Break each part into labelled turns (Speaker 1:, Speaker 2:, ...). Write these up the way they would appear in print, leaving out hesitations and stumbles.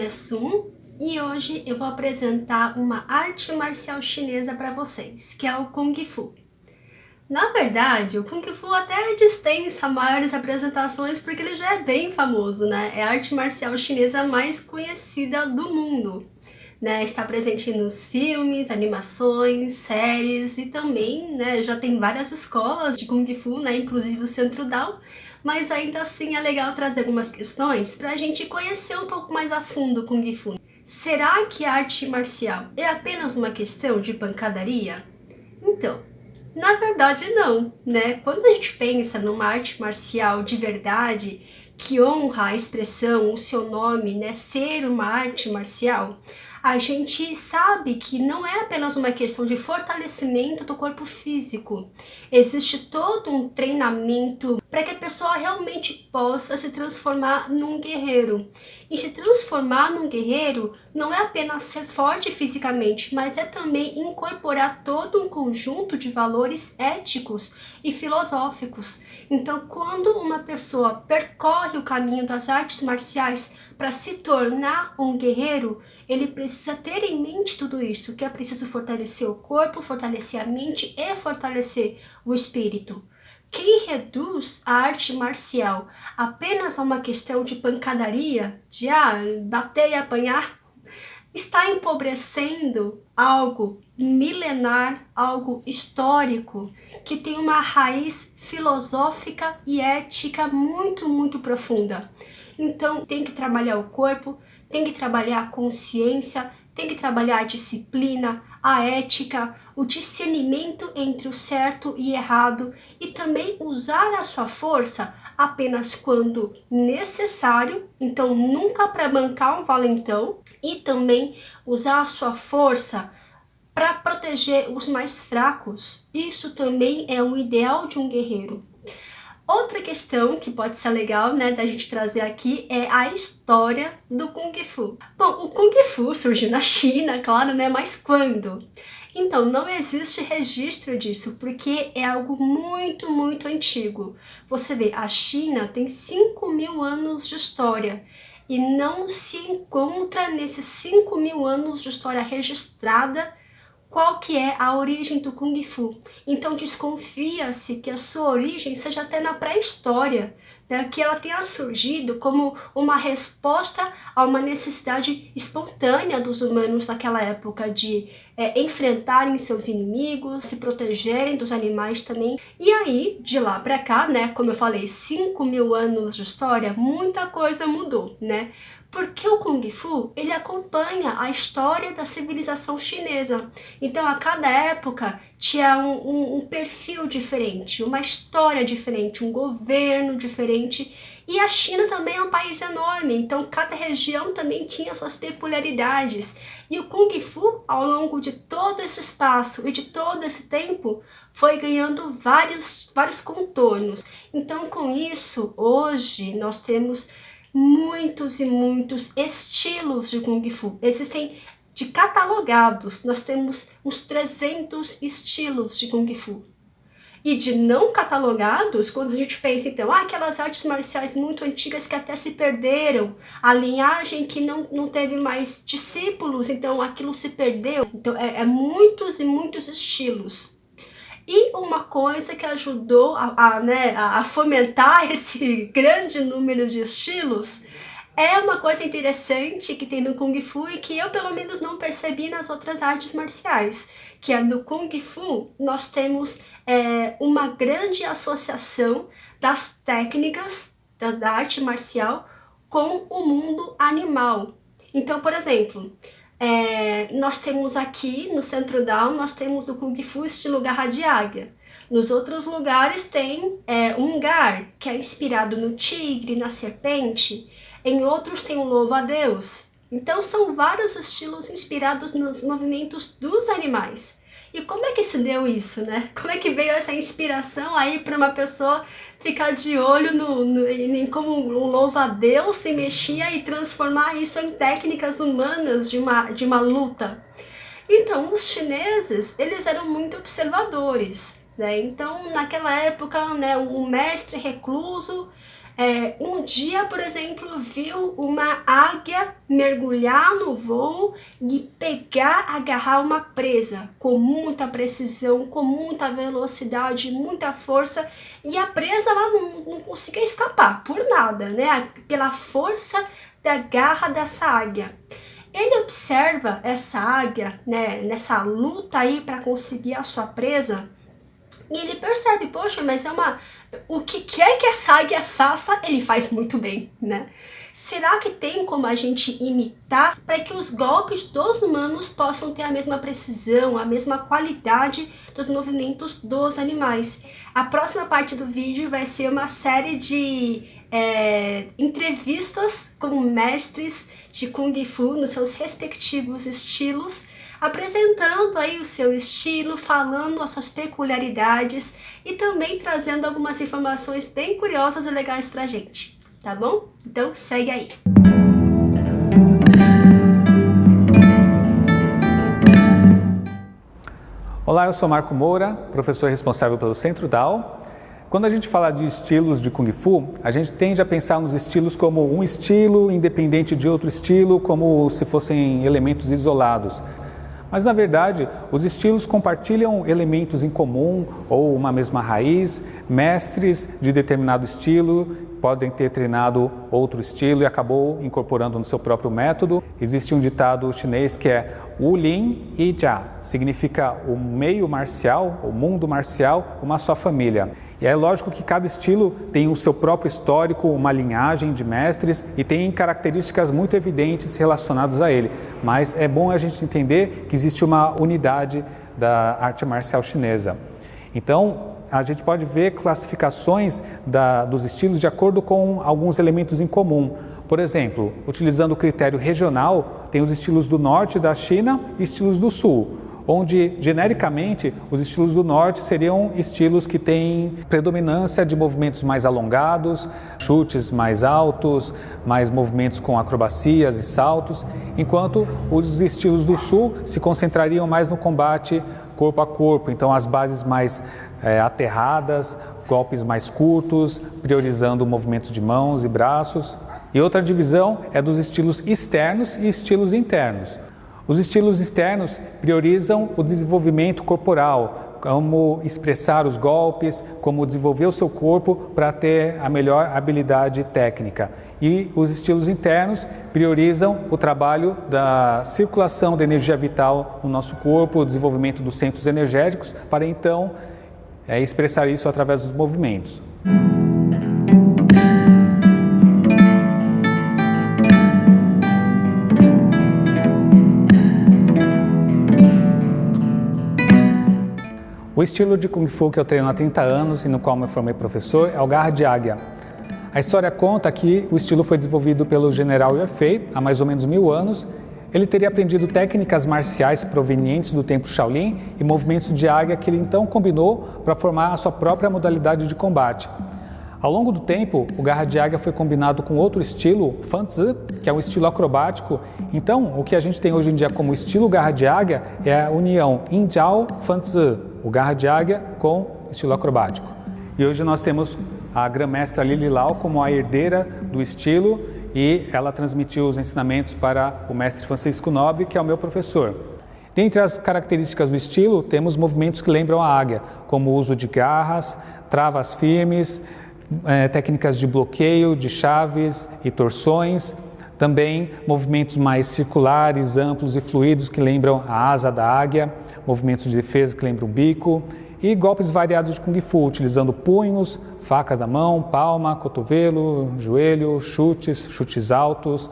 Speaker 1: nome é Sun e hoje eu vou apresentar uma arte marcial chinesa para vocês, que é o Kung Fu. Na verdade, o Kung Fu até dispensa maiores apresentações porque ele já é bem famoso, né? É a arte marcial chinesa mais conhecida do mundo, né? Está presente nos filmes, animações, séries e também, né, já tem várias escolas de Kung Fu, né? Inclusive o Centro Dao, mas ainda assim é legal trazer algumas questões para a gente conhecer um pouco mais a fundo o Kung Fu. Será que a arte marcial é apenas uma questão de pancadaria? Então, na verdade não, né? Quando a gente pensa numa arte marcial de verdade, que honra a expressão, o seu nome, né, ser uma arte marcial, a gente sabe que não é apenas uma questão de fortalecimento do corpo físico. Existe todo um treinamento para que a pessoa realmente possa se transformar num guerreiro. E se transformar num guerreiro não é apenas ser forte fisicamente, mas é também incorporar todo um conjunto de valores éticos e filosóficos. Então, quando uma pessoa percorre o caminho das artes marciais para se tornar um guerreiro, ele precisa ter em mente tudo isso, que é preciso fortalecer o corpo, fortalecer a mente e fortalecer o espírito. Quem reduz a arte marcial apenas a uma questão de pancadaria, de bater e apanhar, está empobrecendo algo milenar, algo histórico, que tem uma raiz filosófica e ética muito profunda. Então tem que trabalhar o corpo, tem que trabalhar a consciência, tem que trabalhar a disciplina, a ética, o discernimento entre o certo e errado e também usar a sua força apenas quando necessário, então nunca para bancar um valentão, e também usar a sua força para proteger os mais fracos. Isso também é um ideal de um guerreiro. Outra questão que pode ser legal, né, da gente trazer aqui é a história do Kung Fu. Bom, o Kung Fu surgiu na China, claro, né, mas quando? Então, não existe registro disso, porque é algo muito antigo. Você vê, a China tem 5.000 anos de história e não se encontra nesses 5.000 anos de história registrada qual que é a origem do Kung Fu. Então desconfia-se que a sua origem seja até na pré-história, né? Que ela tenha surgido como uma resposta a uma necessidade espontânea dos humanos naquela época de enfrentarem seus inimigos, se protegerem dos animais também. E aí, de lá para cá, né, como eu falei, 5.000 anos de história, muita coisa mudou, né? Porque o Kung Fu, ele acompanha a história da civilização chinesa. Então, a cada época tinha um perfil diferente, uma história diferente, um governo diferente. E a China também é um país enorme, então cada região também tinha suas peculiaridades. E o Kung Fu, ao longo de todo esse espaço e de todo esse tempo, foi ganhando vários contornos. Então, com isso, hoje nós temos muitos e muitos estilos de Kung Fu. Existem de catalogados, nós temos uns 300 estilos de Kung Fu. E de não catalogados, quando a gente pensa então, aquelas artes marciais muito antigas que até se perderam, a linhagem que não teve mais discípulos, então aquilo se perdeu. Então muitos e muitos estilos. E uma coisa que ajudou a fomentar esse grande número de estilos é uma coisa interessante que tem no Kung Fu e que eu pelo menos não percebi nas outras artes marciais, que é no Kung Fu nós temos uma grande associação das técnicas da arte marcial com o mundo animal. Então, por exemplo, nós temos aqui no Centro Dao, nós temos o Kung Fu estilo garra de águia. Nos outros lugares tem um Gar, que é inspirado no tigre, na serpente. Em outros tem o louva-a-Deus. Então são vários estilos inspirados nos movimentos dos animais. E como é que se deu isso, né? Como é que veio essa inspiração aí para uma pessoa ficar de olho em como o louva-a-Deus se mexia e transformar isso em técnicas humanas de uma luta? Então, os chineses, eles eram muito observadores, né? Então, naquela época, né, o mestre recluso Um dia, por exemplo, viu uma águia mergulhar no voo e agarrar uma presa com muita precisão, com muita velocidade, muita força, e a presa ela não conseguia escapar por nada, né? Pela força da garra dessa águia. Ele observa essa águia, né, nessa luta aí para conseguir a sua presa, e ele percebe, poxa, mas o que quer que essa águia faça, ele faz muito bem, né? Será que tem como a gente imitar para que os golpes dos humanos possam ter a mesma precisão, a mesma qualidade dos movimentos dos animais? A próxima parte do vídeo vai ser uma série de entrevistas com mestres de Kung Fu nos seus respectivos estilos, apresentando aí o seu estilo, falando as suas peculiaridades e também trazendo algumas informações bem curiosas e legais pra gente, tá bom? Então segue aí!
Speaker 2: Olá, eu sou Marco Moura, professor responsável pelo Centro Dao. Quando a gente fala de estilos de Kung Fu, a gente tende a pensar nos estilos como um estilo independente de outro estilo, como se fossem elementos isolados. Mas, na verdade, os estilos compartilham elementos em comum ou uma mesma raiz. Mestres de determinado estilo podem ter treinado outro estilo e acabou incorporando no seu próprio método. Existe um ditado chinês que é Wu Lin Yi Jia, significa o meio marcial, o mundo marcial, uma só família. E é lógico que cada estilo tem o seu próprio histórico, uma linhagem de mestres e tem características muito evidentes relacionadas a ele. Mas é bom a gente entender que existe uma unidade da arte marcial chinesa. Então, a gente pode ver classificações dos estilos de acordo com alguns elementos em comum. Por exemplo, utilizando o critério regional, tem os estilos do norte da China e estilos do sul, onde, genericamente, os estilos do norte seriam estilos que têm predominância de movimentos mais alongados, chutes mais altos, mais movimentos com acrobacias e saltos, enquanto os estilos do sul se concentrariam mais no combate corpo a corpo, então as bases mais aterradas, golpes mais curtos, priorizando movimentos de mãos e braços. E outra divisão é dos estilos externos e estilos internos. Os estilos externos priorizam o desenvolvimento corporal, como expressar os golpes, como desenvolver o seu corpo para ter a melhor habilidade técnica. E os estilos internos priorizam o trabalho da circulação da energia vital no nosso corpo, o desenvolvimento dos centros energéticos, para então expressar isso através dos movimentos. O estilo de Kung Fu que eu treino há 30 anos e no qual me formei professor é o Garra de Águia. A história conta que o estilo foi desenvolvido pelo general Yue Fei há mais ou menos 1000 anos. Ele teria aprendido técnicas marciais provenientes do templo Shaolin e movimentos de águia que ele então combinou para formar a sua própria modalidade de combate. Ao longo do tempo, o Garra de Águia foi combinado com outro estilo, Fan Tzu, que é um estilo acrobático. Então, o que a gente tem hoje em dia como estilo Garra de Águia é a união Yin Jiao Fan Tzu, o Garra de Águia com estilo acrobático. E hoje nós temos a grã-mestra Lili Lau como a herdeira do estilo e ela transmitiu os ensinamentos para o mestre Francisco Nobre, que é o meu professor. Dentre as características do estilo, temos movimentos que lembram a águia, como o uso de garras, travas firmes, técnicas de bloqueio, de chaves e torções, também movimentos mais circulares, amplos e fluidos que lembram a asa da águia, movimentos de defesa que lembram o bico e golpes variados de Kung Fu, utilizando punhos, faca da mão, palma, cotovelo, joelho, chutes altos,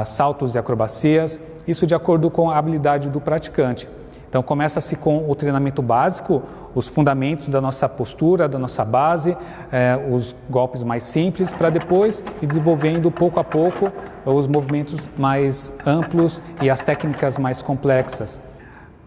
Speaker 2: saltos e acrobacias, isso de acordo com a habilidade do praticante. Então começa-se com o treinamento básico, os fundamentos da nossa postura, da nossa base, os golpes mais simples, para depois ir desenvolvendo pouco a pouco os movimentos mais amplos e as técnicas mais complexas.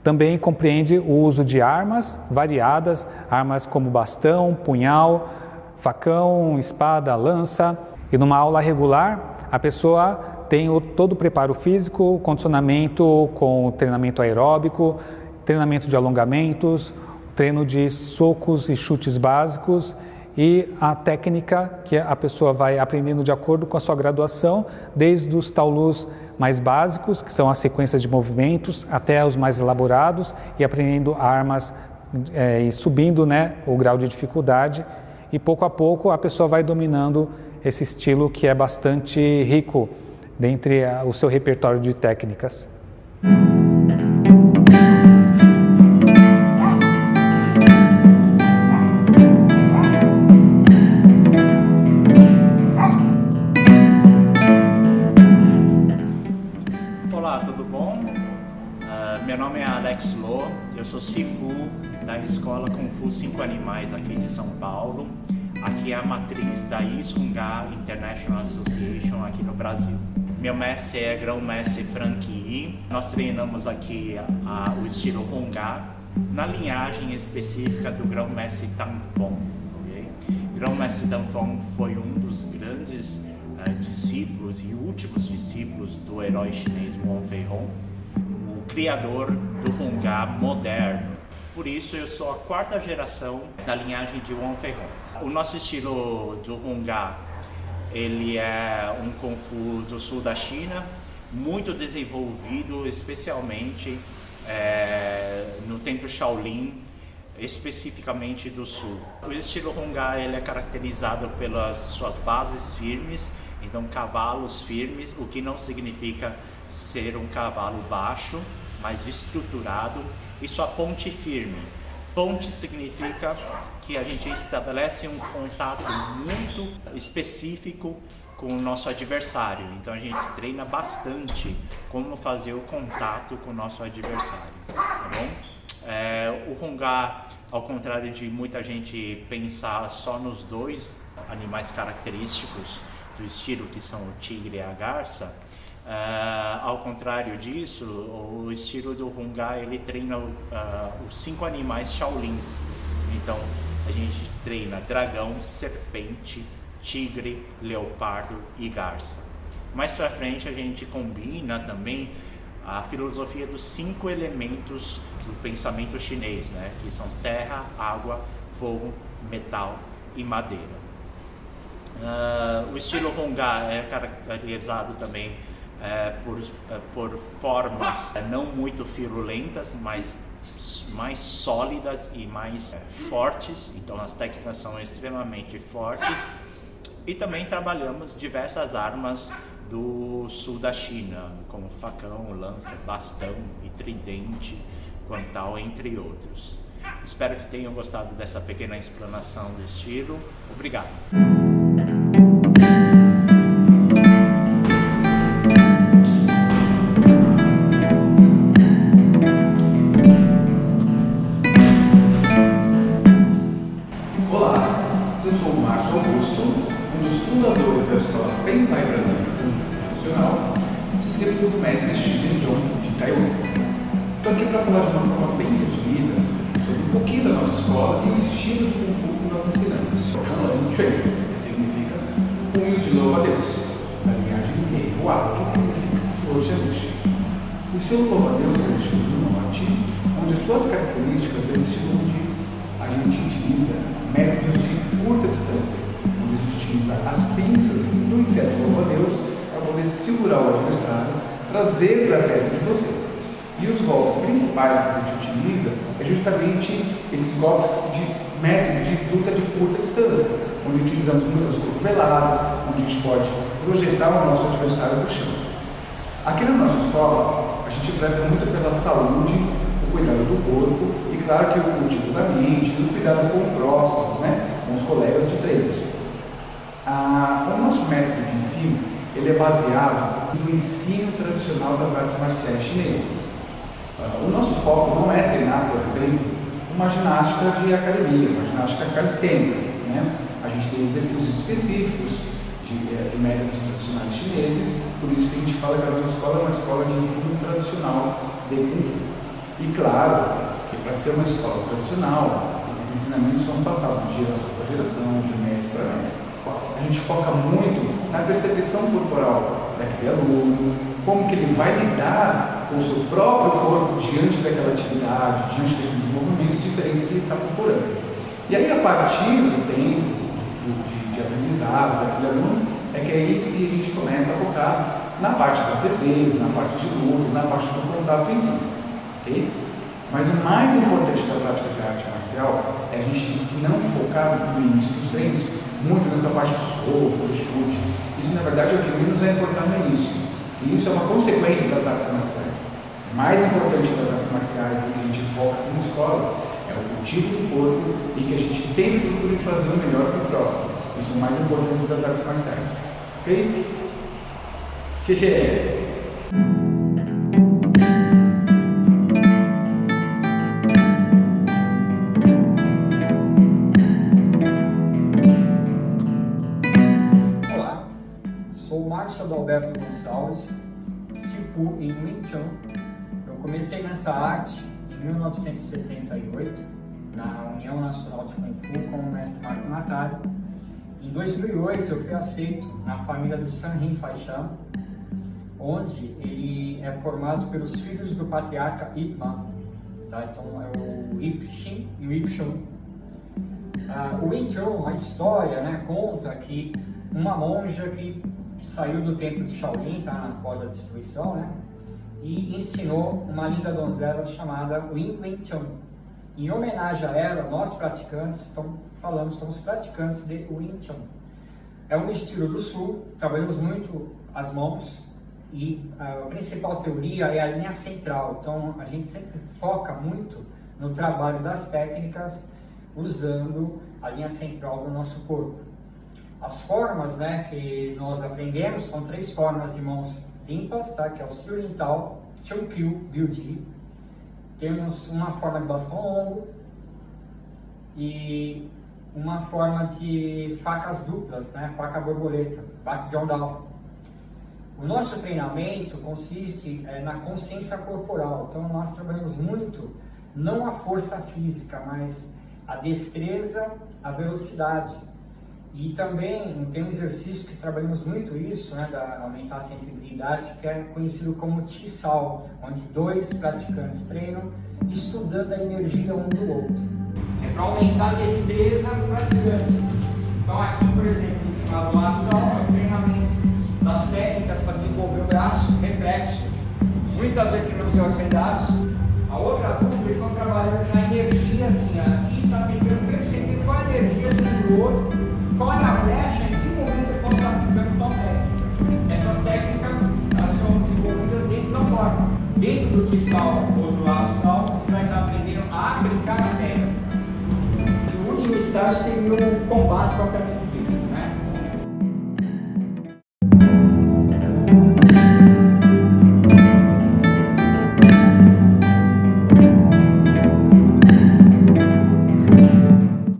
Speaker 2: Também compreende o uso de armas variadas, armas como bastão, punhal, facão, espada, lança. E numa aula regular, a pessoa tem todo o preparo físico, condicionamento com treinamento aeróbico, treinamento de alongamentos, treino de socos e chutes básicos e a técnica que a pessoa vai aprendendo de acordo com a sua graduação, desde os taolus mais básicos, que são as sequências de movimentos, até os mais elaborados, e aprendendo armas e subindo, né, o grau de dificuldade, e pouco a pouco a pessoa vai dominando esse estilo que é bastante rico dentre o seu repertório de técnicas.
Speaker 3: Olá, tudo bom? Meu nome é Alex Lo, eu sou Sifu da Escola Kung Fu 5 Animais aqui de São Paulo. Aqui é a matriz da Ishunga International Association aqui no Brasil. Meu mestre é grão-mestre Frank Yi. Nós treinamos aqui o estilo Honga na linhagem específica do grão-mestre Tang Fong. Okay? O grão-mestre Tang Fong foi um dos grandes discípulos e últimos discípulos do herói chinês Wong Fei Hung, o criador do Honga moderno. Por isso eu sou a quarta geração da linhagem de Wong Fei Hung. O nosso estilo do Honga, ele é um Kung Fu do sul da China, muito desenvolvido especialmente no templo Shaolin, especificamente do sul. O estilo Honga, ele é caracterizado pelas suas bases firmes, então cavalos firmes, o que não significa ser um cavalo baixo, mas estruturado, e sua ponte firme. Ponte significa que a gente estabelece um contato muito específico com o nosso adversário. Então a gente treina bastante como fazer o contato com o nosso adversário, tá bom? O Honga, ao contrário de muita gente pensar só nos dois animais característicos do estilo, que são o tigre e a garça, ao contrário disso, o estilo do Honga, ele treina os 5 animais Shaolins. Então a gente treina dragão, serpente, tigre, leopardo e garça. Mais pra frente a gente combina também a filosofia dos 5 elementos do pensamento chinês, né? Que são terra, água, fogo, metal e madeira. O estilo Honga é caracterizado também por formas não muito firulentas, mas mais sólidas e mais fortes. Então as técnicas são extremamente fortes. E também trabalhamos diversas armas do sul da China, como facão, lança, bastão e tridente, guantal, entre outros. Espero que tenham gostado dessa pequena explanação do estilo. Obrigado!
Speaker 4: Discípulo do mestre Xi Jinping de Taiwan. Estou aqui para falar de uma forma bem resumida sobre um pouquinho da nossa escola e o estilo de Kung Fu que nós ensinamos. Shan Chuan, que significa punhos de louva a Deus, da linhagem Rei Hua, que significa flor de elixir. O estilo louva a Deus é o estilo do norte, onde as suas características é o estilo onde a gente utiliza métodos de curta distância, onde a gente utiliza as pinças do inseto louva a Deus para poder segurar o adversário, trazer para perto de você. E os golpes principais que a gente utiliza é justamente esses golpes de método de luta de curta distância, onde utilizamos muitas cotoveladas, onde a gente pode projetar o nosso adversário no chão. Aqui na nossa escola, a gente preza muito pela saúde, o cuidado do corpo e, claro, que o cultivo da mente, o cuidado com os próximos, né, com os colegas de treinos. O nosso método de ensino ele é baseado no ensino tradicional das artes marciais chinesas. O nosso foco não é treinar, por exemplo, uma ginástica de academia, uma ginástica calistênica, né? A gente tem exercícios específicos de métodos tradicionais chineses, por isso que a gente fala que a nossa escola é uma escola de ensino tradicional de Kung Fu. E claro que para ser uma escola tradicional, esses ensinamentos são passados de geração para geração, de mestre para mestre. A gente foca muito na percepção corporal daquele aluno, como que ele vai lidar com o seu próprio corpo diante daquela atividade, diante daqueles movimentos diferentes que ele está procurando. E aí, a partir do tempo, de aprendizado daquele aluno, é que aí sim a gente começa a focar na parte das defesas, na parte de luta, na parte do contato em si, ok? Mas o mais importante da prática de arte marcial é a gente não focar no início dos treinos muito nessa parte de soco, de chute. Isso, na verdade, é o que menos é importante no início. E isso é uma consequência das artes marciais. O mais importante das artes marciais e que a gente foca na escola é o tipo do corpo e que a gente sempre procura fazer o melhor para o próximo. Isso é o mais importante das artes marciais. Ok? Xexê!
Speaker 5: Sou o Márcio Adalberto Gonçalves, Sifu em Wing Chun. Eu comecei nessa arte em 1978, na União Nacional de Kung Fu com o mestre Marco Natário. Em 2008 eu fui aceito na família do San Hin Faishan, onde ele é formado pelos filhos do patriarca Ip Man. Tá? Então é o Ip Shin e o Ip Chun. O Wing Chun, a história, né, conta que uma monja que saiu do templo de Shaolin, tá, após a destruição, né, e ensinou uma linda donzela chamada Wing Chun. Em homenagem a ela, nós praticantes somos praticantes de Wing Chun. É um estilo do sul, trabalhamos muito as mãos e a principal teoria é a linha central. Então a gente sempre foca muito no trabalho das técnicas usando a linha central do nosso corpo. As formas, né, que nós aprendemos são 3 formas de mãos limpas, tá? Que é o Si Oriental, Chun Kyu, Biu-Ji. Temos uma forma de bastão longo e uma forma de facas duplas, né? Faca borboleta, Bak Jong Dao. O nosso treinamento consiste na consciência corporal. Então nós trabalhamos muito, não a força física, mas a destreza, a velocidade. E também tem um exercício que trabalhamos muito isso, né, da aumentar a sensibilidade, que é conhecido como Qi-Sao, onde 2 praticantes treinam estudando a energia um do outro. É para aumentar a destreza dos praticantes. Então aqui, por exemplo, no chamado Absal, é o treinamento das técnicas para desenvolver o braço reflexo. Muitas vezes treinamos de olhos vendados. A outra dupla, eles estão trabalhando na energia, assim, aqui está tentando perceber qual a energia do outro, qual é a brecha, em que momento eu posso estar aplicando tal técnica. Essas técnicas são desenvolvidas dentro da forma. Dentro do Qi-Sao ou do Absal, você vai estar aprendendo a aplicar a técnica. E o último estágio seria o combate propriamente dito, né?